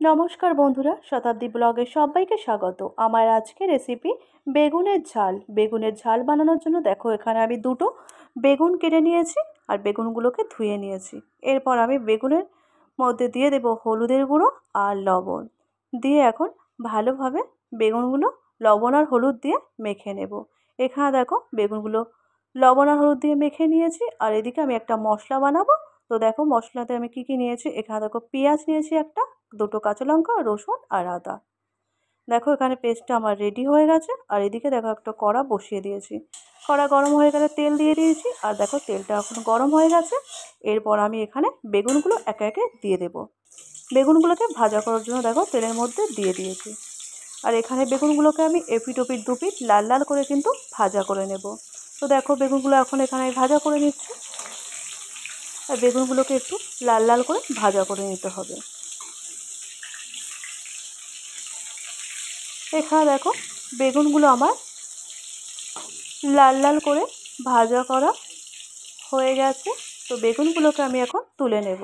নমস্কার বন্ধুরা, শতাব্দী ব্লগে সবাইকে স্বাগত। আমার আজকে রেসিপি বেগুনের ঝাল। বেগুনের ঝাল বানানোর জন্য দেখো এখানে আমি দুটো বেগুন কেটে নিয়েছি আর বেগুনগুলোকে ধুয়ে নিয়েছি। এরপর আমি বেগুনের মধ্যে দিয়ে দেবো হলুদের গুঁড়ো আর লবণ দিয়ে এখন ভালোভাবে বেগুনগুলো লবণ আর হলুদ দিয়ে মেখে নেব। এখানে দেখো বেগুনগুলো লবণ আর হলুদ দিয়ে মেখে নিয়েছি আর এদিকে আমি একটা মশলা বানাবো। তো দেখো মশলাতে আমি কি কি নিয়েছি, এখানে দেখো পেঁয়াজ নিয়েছি একটা, দুটো কাঁচা লঙ্কা, রসুন আর আদা। দেখো এখানে পেস্টটা আমার রেডি হয়ে গেছে। আর এদিকে দেখো একটা কড়া বসিয়ে দিয়েছি। কড়া গরম হয়ে গেলে তেল দিয়ে দিয়েছি আর দেখো তেলটা এখন গরম হয়ে গেছে। এরপর আমি এখানে বেগুনগুলো একে একে দিয়ে দেবো। বেগুনগুলোকে ভাজা করার জন্য দেখো তেলের মধ্যে দিয়ে দিয়েছি। আর এখানে বেগুনগুলোকে আমি এপিট ওপিট দুপিট লাল লাল করে কিন্তু ভাজা করে নেব। তো দেখো বেগুনগুলো এখন এখানে ভাজা করে নিচ্ছি। আর বেগুনগুলোকে একটু লাল লাল করে ভাজা করে নিতে হবে। এখানে দেখো বেগুনগুলো আমার লাল লাল করে ভাজা করা হয়ে গেছে। তো বেগুনগুলোকে আমি এখন তুলে নেব।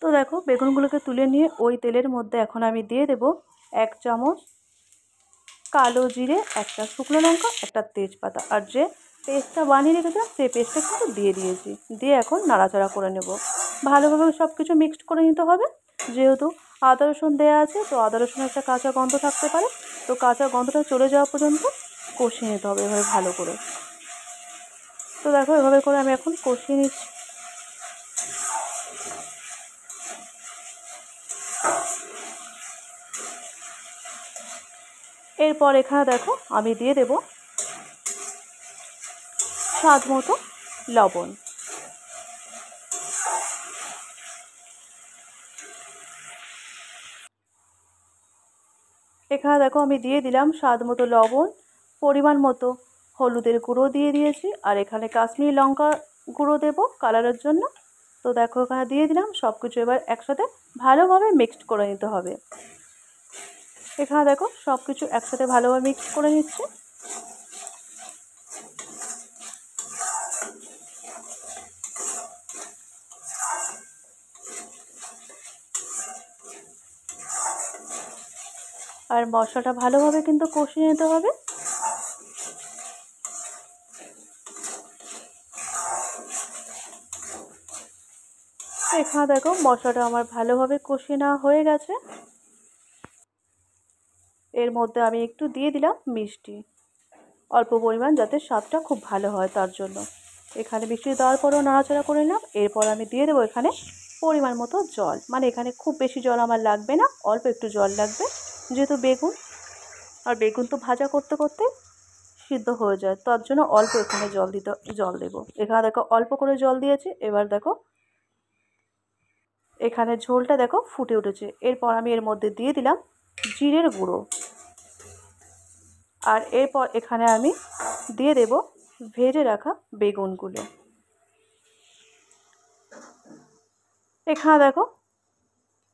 তো দেখো বেগুনগুলোকে তুলে নিয়ে ওই তেলের মধ্যে এখন আমি দিয়ে দেব 1 চামচ কালো জিরে, একটা শুকনো লঙ্কা, একটা তেজপাতা আর যে পেস্টটা বানিয়ে রেখেছিলাম সেই পেস্টটা কিন্তু দিয়ে দিয়েছি। দিয়ে এখন নাড়াচাড়া করে নেব। ভালোভাবে সব কিছু মিক্সড করে নিতে হবে। যেহেতু আদা রসুন দেওয়া আছে তো আদা রসুনের একটা কাঁচা গন্ধ থাকতে পারে। তো কাঁচা গন্ধটা চলে যাওয়া পর্যন্ত কষিয়ে নিতে হবে এভাবে ভালো করে। তো দেখো এভাবে করে আমি এখন কষিয়ে নিচ্ছি। এরপর এখানে দেখো আমি দিয়ে দেব স্বাদ মতো লবণ। এখানে দেখো আমি দিয়ে দিলাম স্বাদ মতো লবণ, পরিমাণ মতো হলুদের গুঁড়ো দিয়ে দিয়েছি আর এখানে কাশ্মীরি লঙ্কা গুঁড়ো দেবো কালারের জন্য। তো দেখো এখানে দিয়ে দিলাম সব কিছু এবার একসাথে ভালোভাবে মিক্সড করে নিতে হবে। এখানে দেখো সব কিছু একসাথে ভালোভাবে মিক্সড করে নিচ্ছি। আর মশলাটা ভালোভাবে কিন্তু কষিয়ে নিতে হবে। এখানে দেখো মশলাটা আমার ভালোভাবে কষিয়ে নেওয়া হয়ে গেছে। এর মধ্যে আমি একটু দিয়ে দিলাম মিষ্টি, অল্প পরিমাণ, যাতে স্বাদটা খুব ভালো হয় তার জন্য। এখানে মিষ্টি দেওয়ার পরেও নাড়াচাড়া করে নিলাম। এরপর আমি দিয়ে দেবো এখানে পরিমাণ মতো জল। মানে এখানে খুব বেশি জল আমার লাগবে না, অল্প একটু জল লাগবে। যেহেতু বেগুন, আর বেগুন তো ভাজা করতে করতে সিদ্ধ হয়ে যায়, তার জন্য অল্প এখানে জল দেবো। এখানে দেখো অল্প করে জল দিয়েছি। এবার দেখো এখানে ঝোলটা দেখো ফুটে উঠেছে। এরপর আমি এর মধ্যে দিয়ে দিলাম জিরের গুঁড়ো। আর এরপর এখানে আমি দিয়ে দেব ভেজে রাখা বেগুনগুলো। এখানে দেখো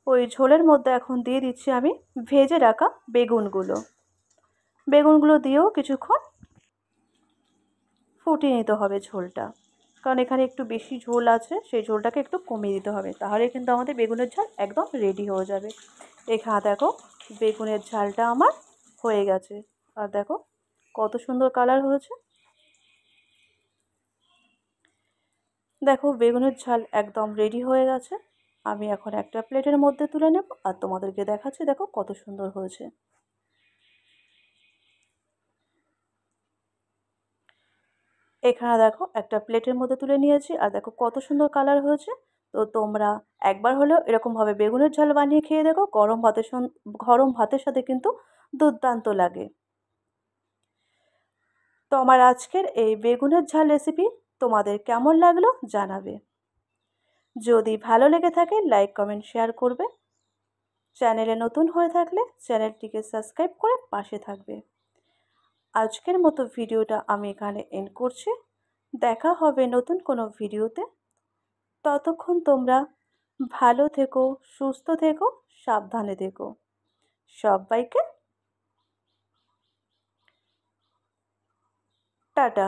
ওই ঝোলের মধ্যে এখন দিয়ে দিচ্ছি আমি ভেজে রাখা বেগুনগুলো। বেগুনগুলো দিয়েও কিছুক্ষণ ফুটিয়ে নিতে হবে ঝোলটা, কারণ এখানে একটু বেশি ঝোল আছে, সেই ঝোলটাকে একটু কমিয়ে দিতে হবে, তাহলে কিন্তু আমাদের বেগুনের ঝাল একদম রেডি হয়ে যাবে। এখানে দেখো বেগুনের ঝালটা আমার হয়ে গেছে। আর দেখো কত সুন্দর কালার হয়েছে। দেখো বেগুনের ঝাল একদম রেডি হয়ে গেছে। আমি এখন একটা প্লেটের মধ্যে তুলে নেব আর তোমাদেরকে দেখাচ্ছি দেখো কত সুন্দর হয়েছে। এখানে দেখো একটা প্লেটের মধ্যে তুলে নিয়েছি আর দেখো কত সুন্দর কালার হয়েছে। তো তোমরা একবার হলেও এরকমভাবে বেগুনের ঝাল বানিয়ে খেয়ে দেখো, গরম ভাতের সাথে কিন্তু দুর্দান্ত লাগে। তো আমার আজকের এই বেগুনের ঝাল রেসিপি তোমাদের কেমন লাগলো জানাবে। যদি ভালো লেগে থাকে লাইক কমেন্ট শেয়ার করবে। চ্যানেলে নতুন হয়ে থাকলে চ্যানেলটিকে সাবস্ক্রাইব করে পাশে থাকবে। আজকের মতো ভিডিওটা আমি এখানে এন্ড করছি। দেখা হবে নতুন কোনো ভিডিওতে। ততক্ষণ তোমরা ভালো থেকো, সুস্থ থেকো, সাবধানে থেকো। সবাইকে টাটা।